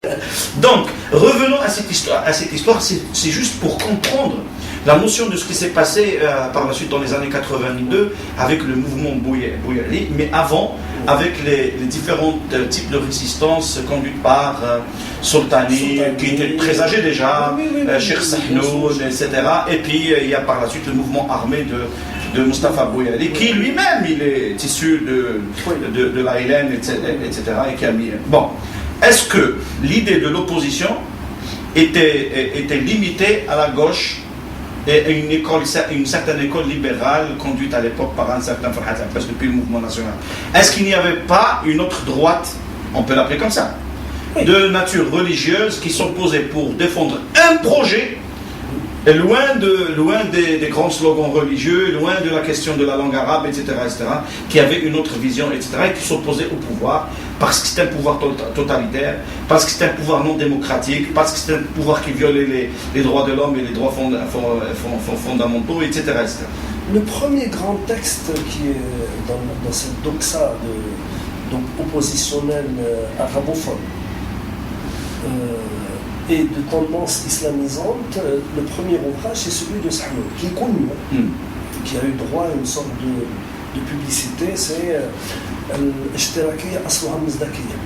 Donc, revenons à cette histoire. C'est juste pour comprendre la notion de ce qui s'est passé par la suite dans les années 82 avec le mouvement Bouyali, mais avant, avec les différents types de résistance conduites par Soltani, qui était très âgé déjà, Cheikh Sahnoun, etc. Et puis, il y a par la suite le mouvement armé de Mustafa Bouyali, qui lui-même, il est issu de la LN, etc. et qui a mis... Bon. Est-ce que l'idée de l'opposition était limitée à la gauche et une certaine école libérale conduite à l'époque par un certain Farhat Abbas depuis le mouvement national? Est-ce qu'il n'y avait pas une autre droite, on peut l'appeler comme ça, de nature religieuse qui s'opposait pour défendre un projet et loin des grands slogans religieux, loin de la question de la langue arabe, etc., qui avait une autre vision, etc., et qui s'opposait au pouvoir, parce que c'était un pouvoir totalitaire, parce que c'était un pouvoir non démocratique, parce que c'était un pouvoir qui violait les droits de l'homme et les droits fondamentaux, etc., etc. Le premier grand texte qui est dans cette doxa donc oppositionnelle arabophone, et de tendance islamisante, le premier ouvrage c'est celui de Sahnoun, qui est connu, qui a eu droit à une sorte de publicité, c'est Ishtirakiyya Asluha Mizdakiya.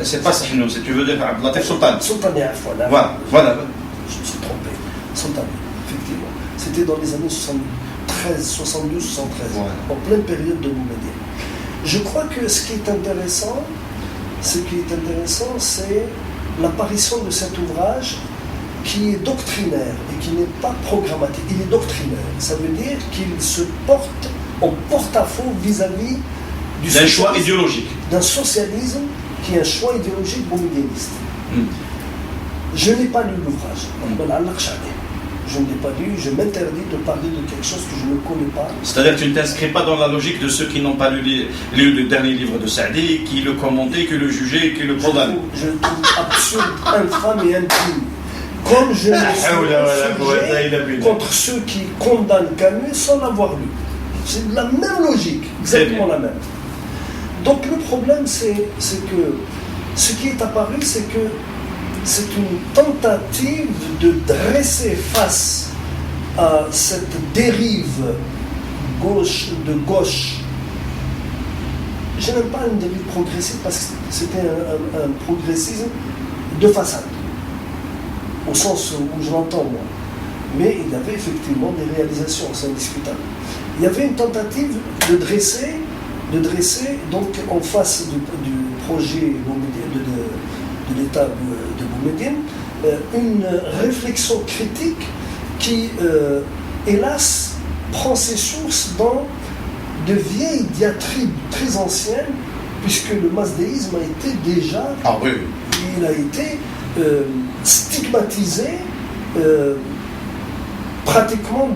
C'est pas Sahnoun, tu veux dire Abdelatif Sultan. Sultani, voilà. Je me suis trompé. Sultani, effectivement. C'était dans les années 72, 73, en pleine période de Boumediene. Je crois que ce qui est intéressant, c'est l'apparition de cet ouvrage qui est doctrinaire et qui n'est pas programmatique. Il est doctrinaire. Ça veut dire qu'il se porte en porte-à-faux vis-à-vis d'un choix idéologique. D'un socialisme qui est un choix idéologique boumedieniste. Je n'ai pas lu l'ouvrage. Je ne l'ai pas lu, je m'interdis de parler de quelque chose que je ne connais pas. C'est-à-dire que tu ne t'inscris pas dans la logique de ceux qui n'ont pas lu le dernier livre de Saadi, qui le commentaient, qui le jugeaient, qui le condamnaient. Je le trouve absurde, infâme et indigne. Comme je me suis contre ceux qui condamnent Camus sans l'avoir lu. C'est la même logique, exactement la même. Donc le problème, c'est que ce qui est apparu, c'est que c'est une tentative de dresser face à cette dérive de gauche. Je n'aime pas une dérive progressiste parce que c'était un progressisme de façade, au sens où je l'entends moi. Mais il y avait effectivement des réalisations, c'est indiscutable. Il y avait une tentative de dresser donc en face du projet de l'État de Boumediene, une réflexion critique qui, hélas, prend ses sources dans de vieilles diatribes très anciennes, puisque le masdéisme a été déjà, il a été stigmatisé pratiquement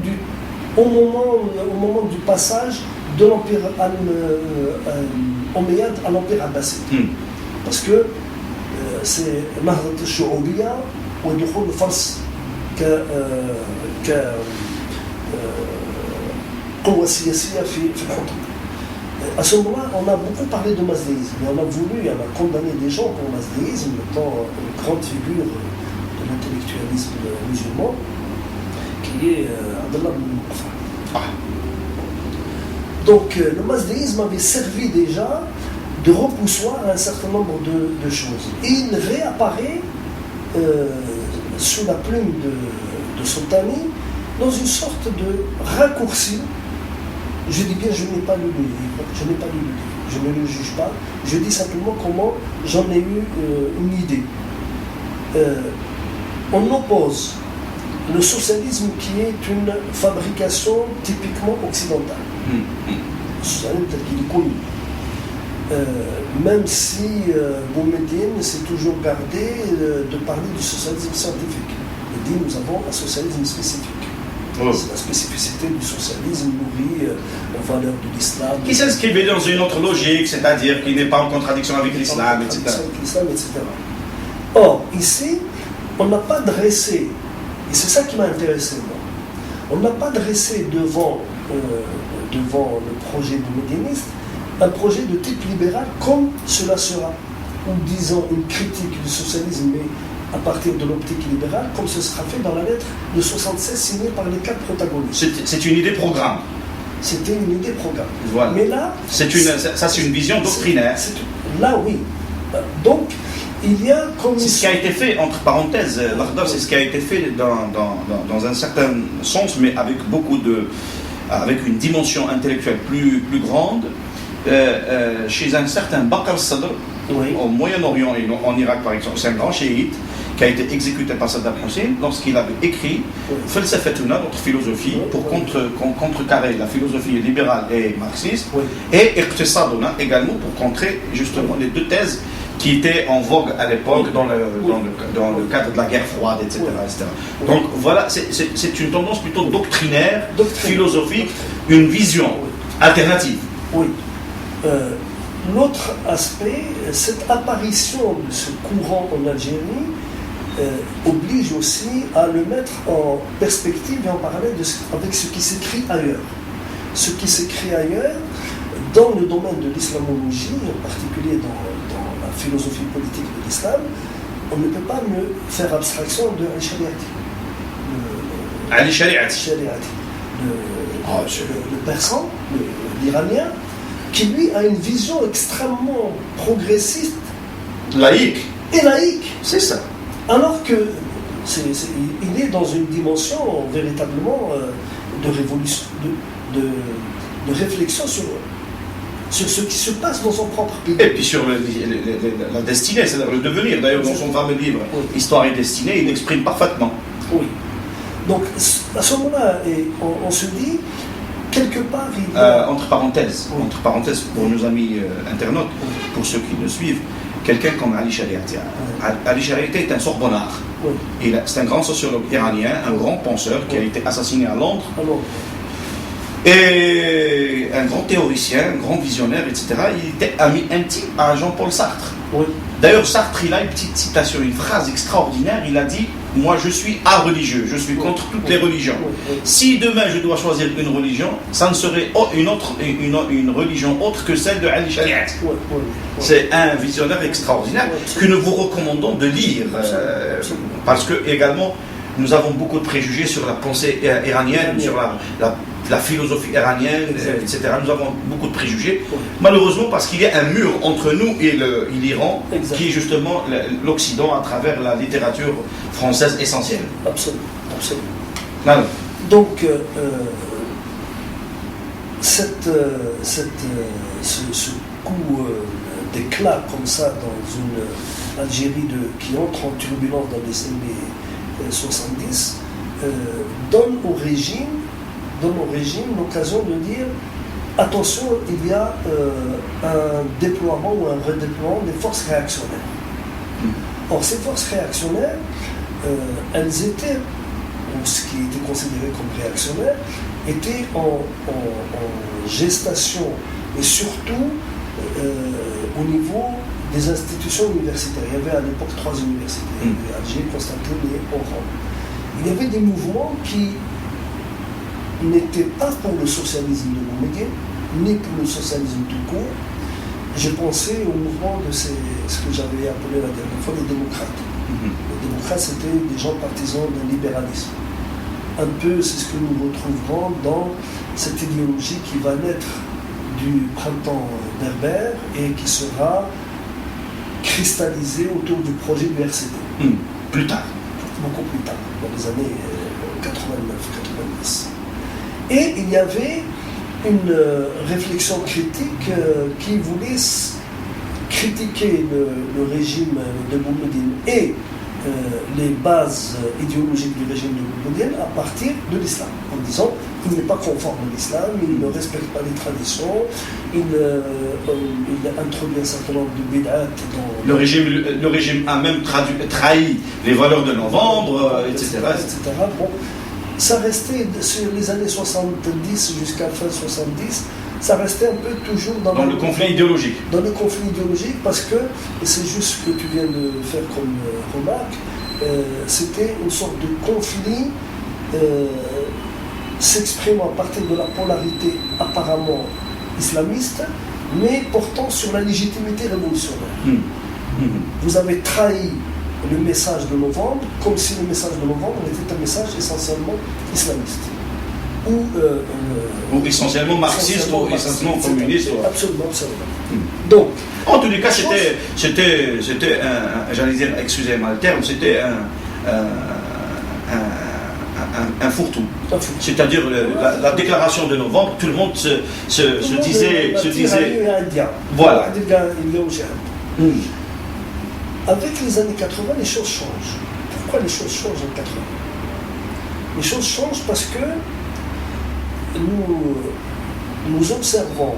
au moment du passage de l'Empire omeyyade à l'Empire abbasside. Parce que c'est نهضة الشعوبية ودخول الفرس كقوة سياسية في الحكم. À ce moment-là, on a beaucoup parlé de masdéisme, et on a condamné des gens pour le masdéisme, étant une grande figure de l'intellectualisme musulman, qui est Abdallah ibn Muqaffa. Donc le masdéisme avait servi déjà de repoussoir à un certain nombre de choses. Et il réapparaît sous la plume de Soltani dans une sorte de raccourci. Je dis bien, je n'ai pas lu le livre, je ne le juge pas, je dis simplement comment j'en ai eu une idée. On oppose le socialisme qui est une fabrication typiquement occidentale. Le socialisme tel qu'il est connu. Même si Boumediene s'est toujours gardé de parler du socialisme scientifique. Il dit nous avons un socialisme spécifique. C'est la spécificité du socialisme nourri aux valeurs de l'islam. Qui s'inscrivait dans une autre logique, c'est-à-dire qui n'est pas en contradiction avec l'islam, etc. Or, ici, on n'a pas dressé, et c'est ça qui m'a intéressé moi, on n'a pas dressé devant le projet boumedieniste un projet de type libéral comme cela sera, ou disons une critique du socialisme, mais à partir de l'optique libérale, comme ce sera fait dans la lettre de 76 signée par les 4 protagonistes. C'est une idée programme. C'était une idée programme. Voilà. Mais là... c'est une vision doctrinaire. Là, oui. Donc, il y a comme... C'est ce qui a été fait, entre parenthèses, l'Akhdar, c'est ce qui a été fait dans un certain sens, mais avec une dimension intellectuelle plus grande, chez un certain Bakr Sadr, au Moyen-Orient et en Irak par exemple. C'est un grand chiite qui a été exécuté par Saddam Hussein lorsqu'il avait écrit Falsafatuna, notre philosophie, pour contrecarrer la philosophie libérale et marxiste, et Iqtisaduna également pour contrer justement les 2 thèses qui étaient en vogue à l'époque dans le cadre de la guerre froide, etc. etc. Donc voilà, c'est une tendance plutôt doctrinaire, philosophique, une vision alternative. Oui. L'autre aspect, cette apparition de ce courant en Algérie oblige aussi à le mettre en perspective et en parallèle avec ce qui s'écrit ailleurs. Ce qui s'écrit ailleurs, dans le domaine de l'islamologie, en particulier dans la philosophie politique de l'islam, on ne peut pas me faire abstraction de Ali Shariati. Le persan, l'Iranien, qui lui a une vision extrêmement progressiste, laïque. Et laïque. C'est ça. Alors que il est dans une dimension véritablement de révolution, de réflexion sur ce qui se passe dans son propre pays. Et puis sur la destinée, c'est-à-dire le devenir. D'ailleurs, dans son fameux livre, Histoire et destinée, il l'exprime parfaitement. Oui. Donc, à ce moment-là, on se dit, quelque part, entre parenthèses, pour nos amis internautes, pour ceux qui nous suivent, quelqu'un comme Ali Shariati. Ali Shariati est un Sorbonnard. C'est un grand sociologue iranien, un grand penseur qui a été assassiné à Londres. Et un grand théoricien, un grand visionnaire, etc. Il était ami intime à Jean-Paul Sartre. D'ailleurs, Sartre, il a une petite citation, une phrase extraordinaire. Il a dit « Moi, je suis religieux, je suis contre toutes les religions. Si demain je dois choisir une religion, ça ne serait une religion autre que celle de Ali Shariati. » C'est un visionnaire extraordinaire que nous vous recommandons de lire. Parce que, également, nous avons beaucoup de préjugés sur la pensée iranienne, sur la philosophie iranienne, etc. Nous avons beaucoup de préjugés. Malheureusement, parce qu'il y a un mur entre nous et l'Iran, qui est justement l'Occident à travers la littérature française essentielle. Absolument. Alors. Donc, ce coup d'éclat comme ça dans une Algérie qui entre en turbulence dans les années 70 donne au régime l'occasion de dire attention, il y a un déploiement ou un redéploiement des forces réactionnaires. Or, ces forces réactionnaires, elles étaient, ou ce qui était considéré comme réactionnaire, étaient en gestation et surtout au niveau des institutions universitaires. Il y avait à l'époque 3 universités, Alger, Constantine et Oran. Il y avait des mouvements qui n'était pas pour le socialisme de Boumediene, ni pour le socialisme tout court. Je pensais au mouvement de ce que j'avais appelé la dernière fois les démocrates. Les démocrates, c'était des gens partisans d'un libéralisme. Un peu, c'est ce que nous retrouverons dans cette idéologie qui va naître du printemps berbère et qui sera cristallisée autour du projet du RCD. Plus tard. Beaucoup plus tard, dans les années 89-90. Et il y avait une réflexion critique qui voulait critiquer le régime de Boumediene et les bases idéologiques du régime de Boumediene à partir de l'islam, en disant qu'il n'est pas conforme à l'islam, il ne respecte pas les traditions, il introduit un certain nombre de bid'at dans... Le régime a même trahi les valeurs de novembre, etc. Bon. Ça restait, sur les années 70 jusqu'à fin 70, ça restait un peu toujours dans le conflit idéologique. Dans le conflit idéologique, parce que, et c'est juste ce que tu viens de faire comme remarque, c'était une sorte de conflit s'exprimant à partir de la polarité apparemment islamiste, mais portant sur la légitimité révolutionnaire. Vous avez trahi le message de novembre, comme si le message de novembre était un message essentiellement islamiste. Ou essentiellement marxiste, ou essentiellement communiste. Absolument, absolument. Donc, en tous les cas, c'était j'allais dire, excusez-moi le terme, c'était un fourre-tout. C'est-à-dire la déclaration de novembre, tout le monde se disait. Voilà. Avec les années 80, les choses changent. Pourquoi les choses changent en 80? Les choses changent parce que nous observons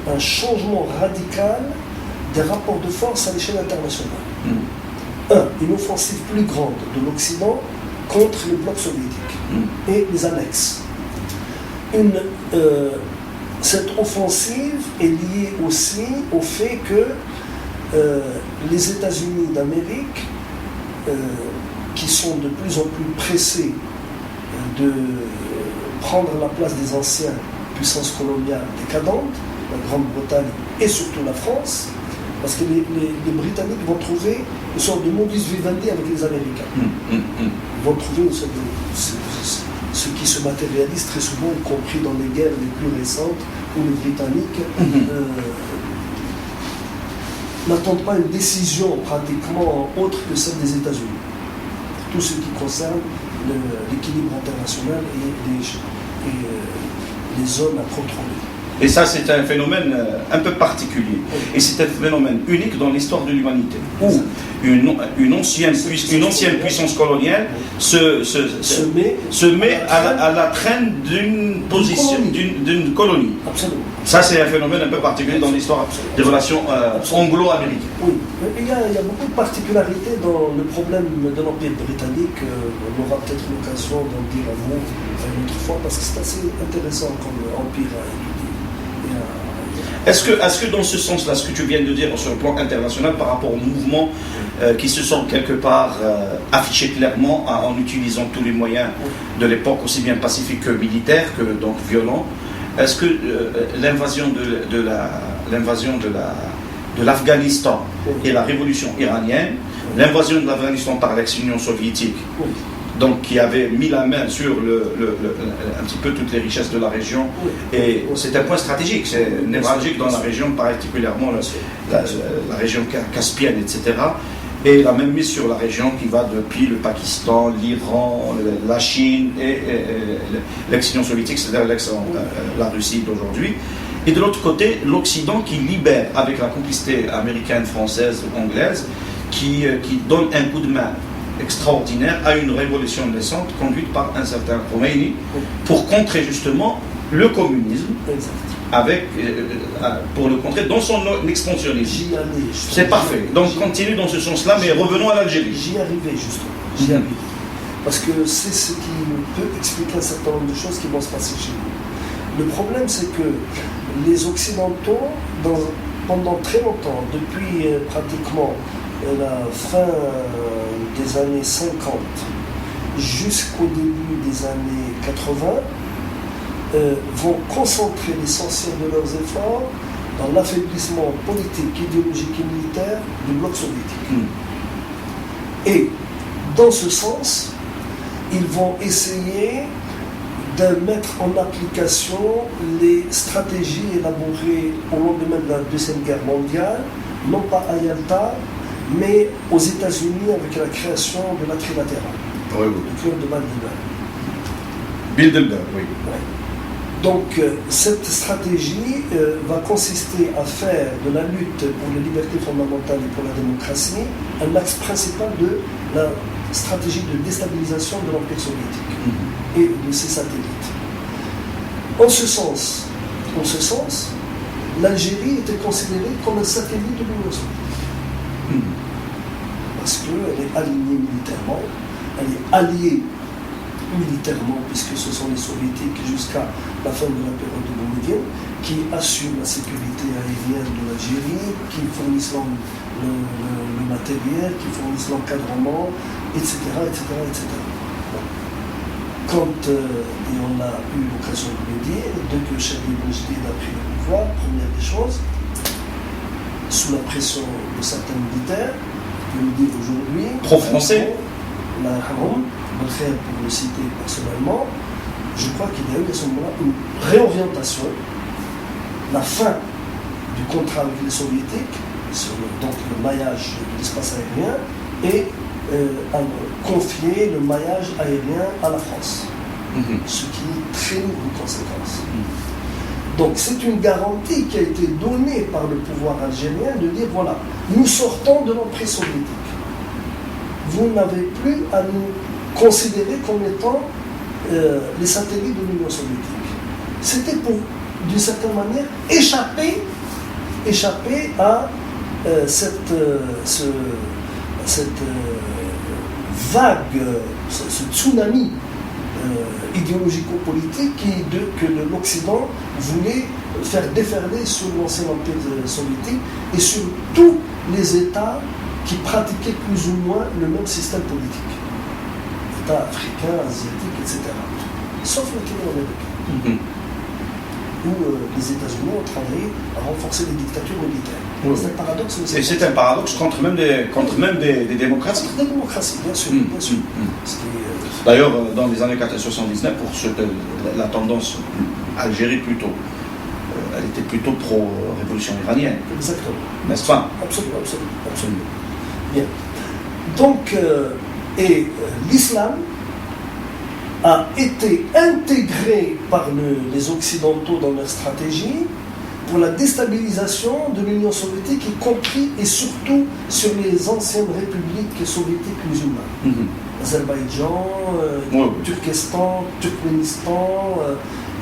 un changement radical des rapports de force à l'échelle internationale. Une offensive plus grande de l'Occident contre le bloc soviétique et les annexes. Cette offensive est liée aussi au fait que les États-Unis d'Amérique, qui sont de plus en plus pressés de prendre la place des anciennes puissances coloniales décadentes, la Grande-Bretagne et surtout la France, parce que les Britanniques vont trouver une sorte de modus vivendi avec les Américains. Ils vont trouver une sorte de, ce qui se matérialise très souvent, y compris dans les guerres les plus récentes, où les Britanniques n'attendent pas une décision pratiquement autre que celle des États-Unis. Tout ce qui concerne l'équilibre international et les zones à contrôler. Et ça, c'est un phénomène un peu particulier. Et c'est un phénomène unique dans l'histoire de l'humanité. Où une ancienne puissance coloniale se met à la traîne d'une position, d'une colonie. Absolument. Ça, c'est un phénomène un peu particulier dans l'histoire des relations anglo-américaines. Oui, il y a beaucoup de particularités dans le problème de l'Empire britannique. On aura peut-être l'occasion d'en dire un mot une autre fois, parce que c'est assez intéressant comme empire à étudier. Est-ce que dans ce sens-là, ce que tu viens de dire sur le plan international par rapport aux mouvements qui se sont quelque part affichés clairement en utilisant tous les moyens de l'époque, aussi bien pacifiques que militaires, que donc violents, est-ce que l'invasion de l'Afghanistan et la révolution iranienne, l'invasion de l'Afghanistan par l'ex-Union soviétique, donc qui avait mis la main sur un petit peu toutes les richesses de la région, et c'est un point stratégique, c'est névralgique dans la région, particulièrement la région caspienne, etc. Et la même mise sur la région qui va depuis le Pakistan, l'Iran, la Chine et l'ex-Union soviétique, c'est-à-dire la Russie d'aujourd'hui. Et de l'autre côté, l'Occident qui libère, avec la complicité américaine, française, anglaise, qui donne un coup de main extraordinaire à une révolution naissante conduite par un certain Khomeini pour contrer justement le communisme, pour le contrer dans son expansionnisme. C'est parfait. Donc continue dans ce sens-là, mais revenons à l'Algérie. J'y arrivais justement. J'y arrivais. Parce que c'est ce qui peut expliquer un certain nombre de choses qui vont se passer chez nous. Le problème, c'est que les Occidentaux, pendant très longtemps, depuis pratiquement la fin des années 50 jusqu'au début des années 80, vont concentrer l'essentiel de leurs efforts dans l'affaiblissement politique, idéologique et militaire du bloc soviétique. Et dans ce sens, ils vont essayer de mettre en application les stratégies élaborées au lendemain de la Deuxième Guerre mondiale, non pas à Yalta, mais aux États-Unis avec la création de la trilatérale, le club de Bilderberg, oui. Donc cette stratégie va consister à faire de la lutte pour les libertés fondamentales et pour la démocratie un axe principal de la stratégie de déstabilisation de l'Empire soviétique et de ses satellites. En ce sens, l'Algérie était considérée comme un satellite de l'Union soviétique. Parce qu'elle est alignée militairement, elle est alliée militairement, puisque ce sont les soviétiques jusqu'à la fin de la période de Boumedienne qui assurent la sécurité aérienne de l'Algérie, qui fournissent le matériel, qui fournissent l'encadrement, etc. etc. Quand, et on a eu l'occasion de le dire, dès que Chadli Boujdi a pris le pouvoir, première des choses, sous la pression de certains militaires, je le dis aujourd'hui, pro-français, pour le citer personnellement, je crois qu'il y a eu à ce moment-là une réorientation, la fin du contrat avec les soviétiques, sur donc le maillage de l'espace aérien, et confier le maillage aérien à la France, ce qui est très lourde conséquence. Donc c'est une garantie qui a été donnée par le pouvoir algérien de dire voilà, nous sortons de l'emprise soviétique. Vous n'avez plus à nous considérer comme étant les satellites de l'Union soviétique. C'était pour, d'une certaine manière, échapper à cette vague, ce tsunami idéologico-politique que l'Occident voulait faire déferler sur l'ancien empire soviétique et sur tous les États qui pratiquaient plus ou moins le même système politique. États africains, asiatiques, etc. Sauf le Kenya où les États-Unis ont travaillé à renforcer les dictatures militaires. Oui. C'est un paradoxe. Et c'est un paradoxe contre même des démocraties. Contre des démocraties, bien sûr. Bien sûr. D'ailleurs, dans les années 1979, pour la tendance Algérie plutôt, elle était plutôt pro-révolution iranienne. Exactement. N'est-ce pas? Absolument, absolument, absolument. Bien. Donc, l'islam a été intégré par les Occidentaux dans leur stratégie pour la déstabilisation de l'Union soviétique, y compris et surtout sur les anciennes républiques soviétiques musulmanes. Azerbaïdjan, Turkestan, Turkménistan,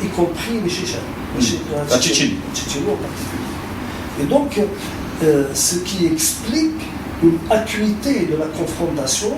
y compris les Tchétchènes. La Tchétchénie. En particulier. Et donc, ce qui explique une acuité de la confrontation